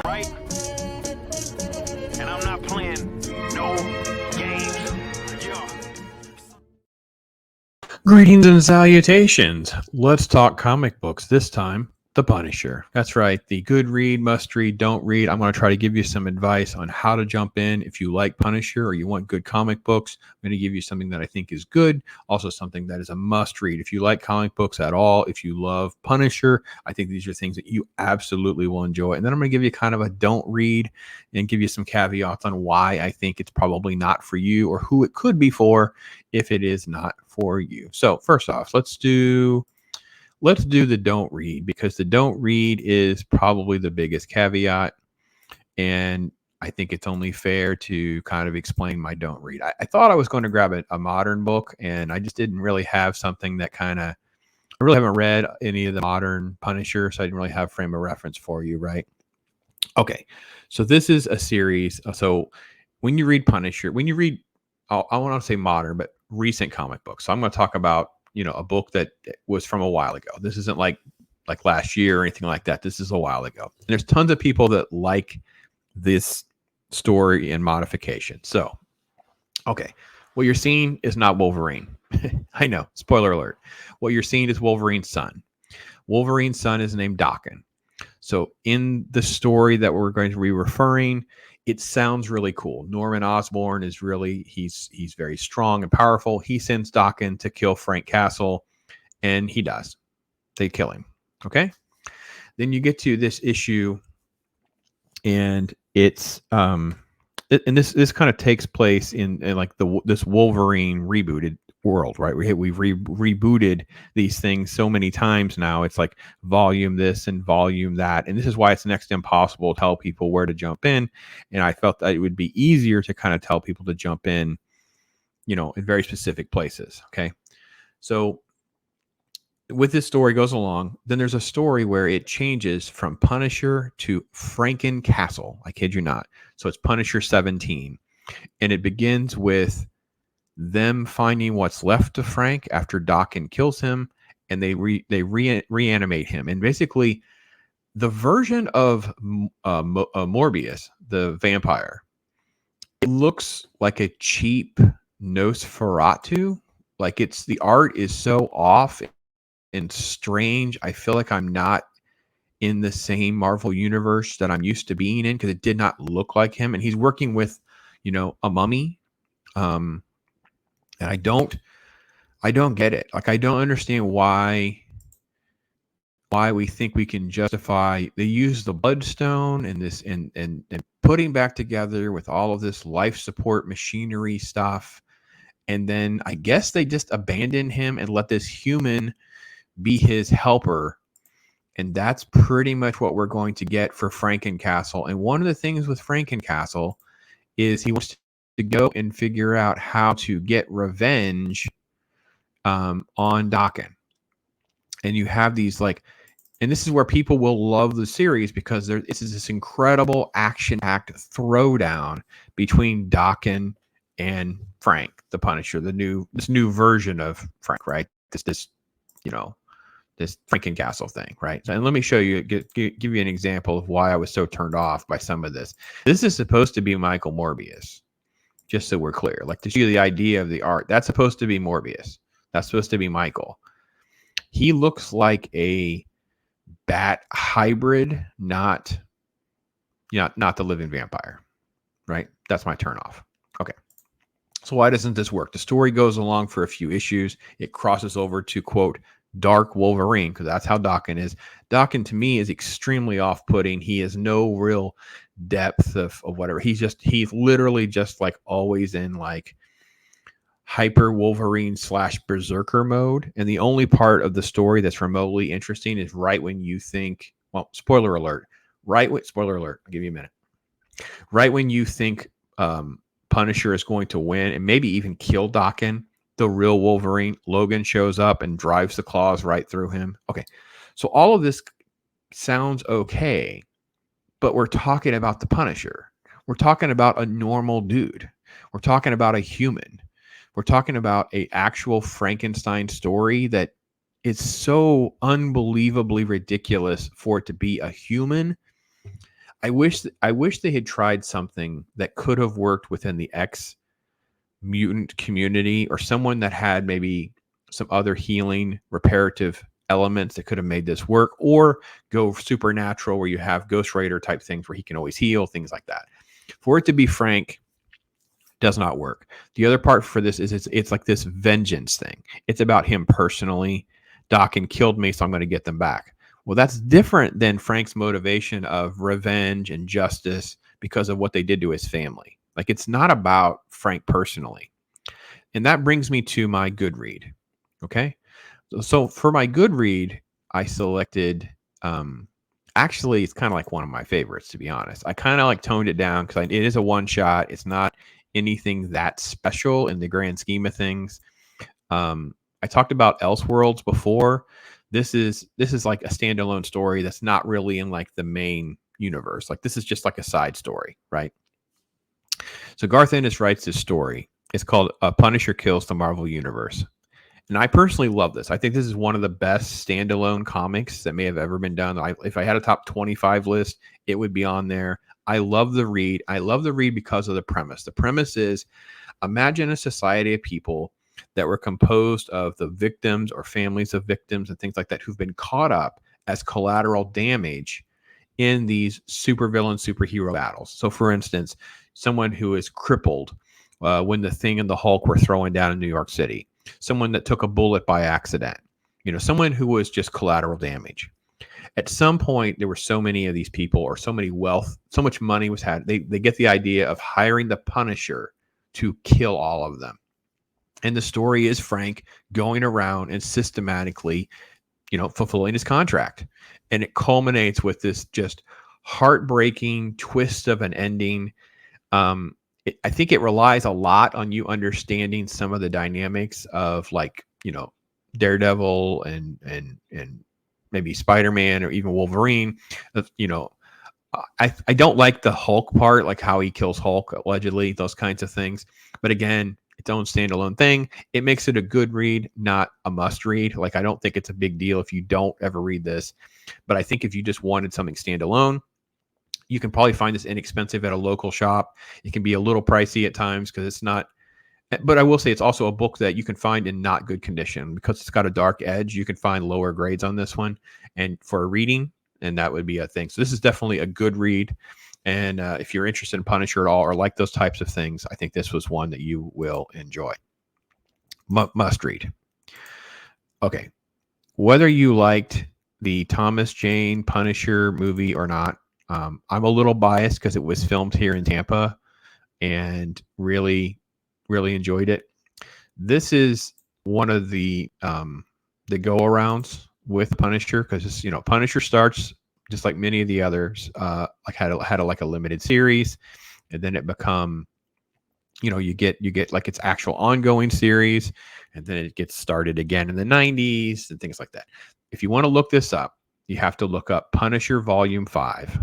Right? And I'm not playing no games. Yeah. Greetings and salutations. Let's talk comic books. This time, The Punisher. That's right. The good read, must read, don't read. I'm going to try to give you some advice on how to jump in if you like Punisher or you want good comic books. I'm going to give you something that I think is good, also something that is a must read. If you like comic books at all, if you love Punisher, I think these are things that you absolutely will enjoy. And then I'm going to give you kind of a don't read and give you some caveats on why I think it's probably not for you or who it could be for if it is not for you. So first off, let's do the don't read, because the don't read is probably the biggest caveat. And I think it's only fair to kind of explain my don't read. I thought I was going to grab a modern book, and I just didn't really have something that I really haven't read any of the modern Punisher, so I didn't really have frame of reference for you, right? Okay. So this is a series. So when you read Punisher, I want to say modern, but recent comic books. So I'm going to talk about, a book that was from a while ago. This isn't like last year or anything like that. This is a while ago. And there's tons of people that like this story and modification. So, okay, what you're seeing is not Wolverine. I know, spoiler alert. What you're seeing is Wolverine's son. Wolverine's son is named Daken. So in the story that we're going to be referring, it sounds really cool. Norman Osborn is he's very strong and powerful. He sends Daken to kill Frank-Castle, and he does. They kill him. Okay. Then you get to this issue, and it's and this kind of takes place in like this Wolverine rebooted world, right? We've rebooted these things so many times now. It's like volume this and volume that, and this is why it's next to impossible to tell people where to jump in. And I felt that it would be easier to kind of tell people to jump in, in very specific places. Okay, so with this story goes along, then there's a story where it changes from Punisher to Franken-Castle. I kid you not. So it's Punisher 17, and it begins with them finding what's left of Frank after Daken kills him, and they reanimate him. And basically, the version of Morbius, the vampire, it looks like a cheap Nosferatu. Like the art is so off and strange. I feel like I'm not in the same Marvel universe that I'm used to being in, because it did not look like him. And he's working with, a mummy. And I don't get it. Like, I don't understand why we think we can justify they use the bloodstone and this and putting back together with all of this life support machinery stuff. And then I guess they just abandon him and let this human be his helper. And that's pretty much what we're going to get for Franken-Castle. And one of the things with Franken-Castle is he wants to go and figure out how to get revenge on Daken. And you have these and this is where people will love the series, because it's this incredible action-packed throwdown between Daken and Frank, the Punisher, this new version of Frank, right? This Franken-Castle thing, right? And let me show you, give you an example of why I was so turned off by some of this. This is supposed to be Michael Morbius, just so we're clear. Like, to show you the idea of the art, that's supposed to be Morbius. That's supposed to be Michael. He looks like a bat hybrid, not the living vampire, right? That's my turnoff. Okay. So why doesn't this work? The story goes along for a few issues. It crosses over to, quote, Dark Wolverine, because that's how Daken is. Daken, to me, is extremely off-putting. He has no real depth of whatever. He's literally just like always in like hyper Wolverine / berserker mode. And the only part of the story that's remotely interesting is right when you think, well, spoiler alert, spoiler alert, I'll give you a minute. Right when you think Punisher is going to win and maybe even kill Daken, the real Wolverine, Logan, shows up and drives the claws right through him. Okay, so all of this sounds okay, but we're talking about the Punisher. We're talking about a normal dude. We're talking about a human. We're talking about a actual Frankenstein story that it's so unbelievably ridiculous for it to be a human. I wish they had tried something that could have worked within the X mutant community, or someone that had maybe some other healing reparative elements that could have made this work, or go supernatural where you have Ghost Rider type things where he can always heal, things like that. For it to be Frank does not work. The other part for this is it's like this vengeance thing. It's about him personally. Daken killed me, so I'm going to get them back. Well, that's different than Frank's motivation of revenge and justice because of what they did to his family. Like, it's not about Frank personally. And that brings me to my good read. Okay. So for my good read, I selected, actually, it's kind of like one of my favorites, to be honest. I kind of like toned it down because it is a one shot. It's not anything that special in the grand scheme of things. I talked about Elseworlds before. This is like a standalone story that's not really in like the main universe. Like, this is just like a side story, right? So Garth Ennis writes this story. It's called Punisher Kills the Marvel Universe. And I personally love this. I think this is one of the best standalone comics that may have ever been done. If I had a top 25 list, it would be on there. I love the read. I love the read because of the premise. The premise is, imagine a society of people that were composed of the victims or families of victims and things like that who've been caught up as collateral damage in these supervillain superhero battles. So, for instance, someone who is crippled when the Thing and the Hulk were throwing down in New York City. Someone that took a bullet by accident. Someone who was just collateral damage. At some point, there were so many of these people, or so many wealth, so much money was had. They get the idea of hiring the Punisher to kill all of them. And the story is Frank going around and systematically, fulfilling his contract. And it culminates with this just heartbreaking twist of an ending. I think it relies a lot on you understanding some of the dynamics of, like, Daredevil and maybe Spider-Man or even Wolverine. I don't like the Hulk part, like how he kills Hulk, allegedly, those kinds of things. But again, its own standalone thing. It makes it a good read, not a must read. Like, I don't think it's a big deal if you don't ever read this. But I think if you just wanted something standalone, you can probably find this inexpensive at a local shop. It can be a little pricey at times because it's not. But I will say it's also a book that you can find in not good condition because it's got a dark edge. You can find lower grades on this one, and for a reading, and that would be a thing. So this is definitely a good read. And if you're interested in Punisher at all, or like those types of things, I think this was one that you will enjoy. Must read. Okay. Whether you liked the Thomas Jane Punisher movie or not, I'm a little biased because it was filmed here in Tampa and really, really enjoyed it. This is one of the go-arounds with Punisher because, Punisher starts just like many of the others, like had a limited series, and then it become, you get like its actual ongoing series, and then it gets started again in the 90s and things like that. If you want to look this up, you have to look up Punisher Volume 5,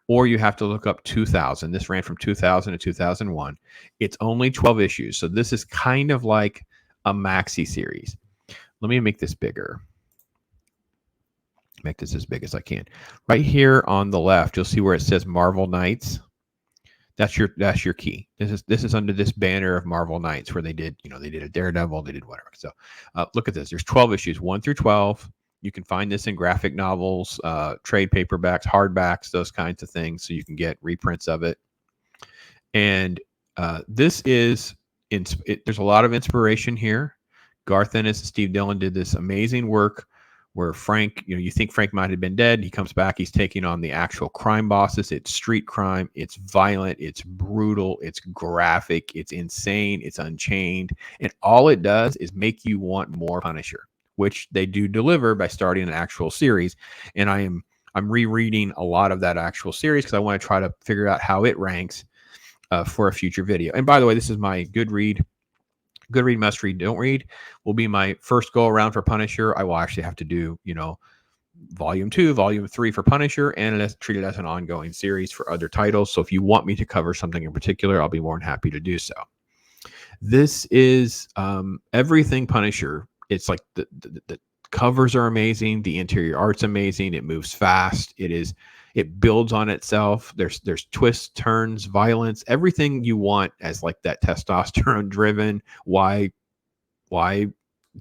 or you have to look up 2000. This ran from 2000 to 2001. It's only 12 issues, so this is kind of like a maxi series. Let me make this bigger. Make this as big as I can. Right here on the left, you'll see where it says Marvel Knights. That's your key. This is under this banner of Marvel Knights where they did a Daredevil, they did whatever. So look at this. There's 12 issues, 1 through 12. You can find this in graphic novels, trade paperbacks, hardbacks, those kinds of things. So you can get reprints of it. And this is there's a lot of inspiration here. Garth Ennis and Steve Dillon did this amazing work where Frank, you think Frank might have been dead. He comes back. He's taking on the actual crime bosses. It's street crime. It's violent. It's brutal. It's graphic. It's insane. It's unchained. And all it does is make you want more Punisher, which they do deliver by starting an actual series. And I'm rereading a lot of that actual series because I want to try to figure out how it ranks for a future video. And by the way, this is my good read, must read, don't read will be my first go around for Punisher. I will actually have to do, volume 2, volume 3 for Punisher, and treat it as an ongoing series for other titles. So if you want me to cover something in particular, I'll be more than happy to do so. This is everything Punisher. It's like covers are amazing. The interior art's amazing. It moves fast. It builds on itself. There's twists, turns, violence, everything you want as like that testosterone driven. Why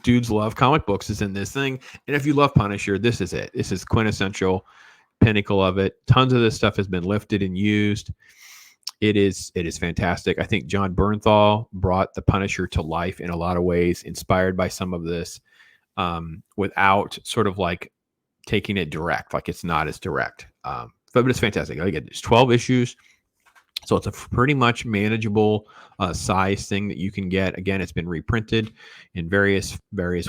dudes love comic books is in this thing. And if you love Punisher, this is it. This is quintessential pinnacle of it. Tons of this stuff has been lifted and used. It is fantastic. I think John Bernthal brought the Punisher to life in a lot of ways, inspired by some of this, without sort of like taking it direct. Like it's not as direct, but it's fantastic. Again, it's 12 issues, so it's a pretty much manageable size thing that you can get. Again, it's been reprinted in various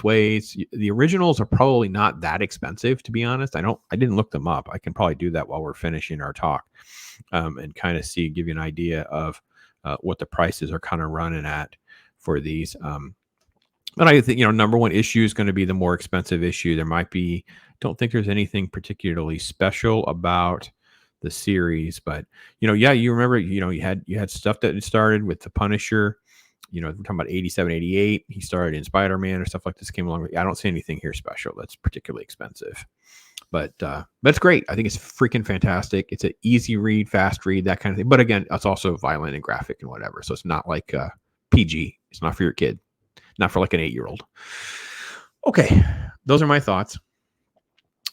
ways. The originals are probably not that expensive, to be honest. I didn't look them up. I can probably do that while we're finishing our talk, and kind of give you an idea of what the prices are kind of running at for these. But I think, number one issue is going to be the more expensive issue. There might be, don't think there's anything particularly special about the series, but yeah, you remember, you had stuff that started with the Punisher, we're talking about 87, 88. He started in Spider-Man or stuff like this came along. I don't see anything here special that's particularly expensive, but it's great. I think it's freaking fantastic. It's an easy read, fast read, that kind of thing. But again, it's also violent and graphic and whatever. So it's not like PG. It's not for your kid, not for like an 8-year-old. Okay. Those are my thoughts.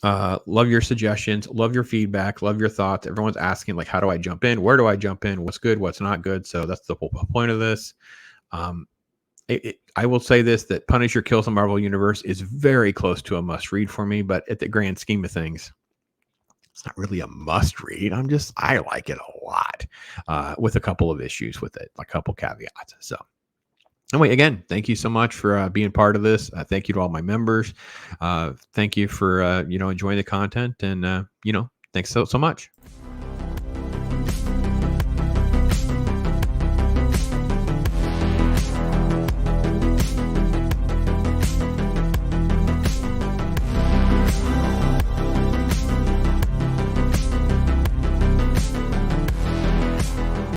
Love your suggestions, love your feedback, love your thoughts. Everyone's asking, like, how do I jump in? Where do I jump in? What's good? What's not good? So that's the whole point of this. I will say this, that Punisher Kills the Marvel Universe is very close to a must read for me, but at the grand scheme of things, it's not really a must read. I like it a lot, with a couple of issues with it, a couple caveats. So anyway, again, thank you so much for being part of this. Thank you to all my members. Thank you for, enjoying the content, and, thanks so much.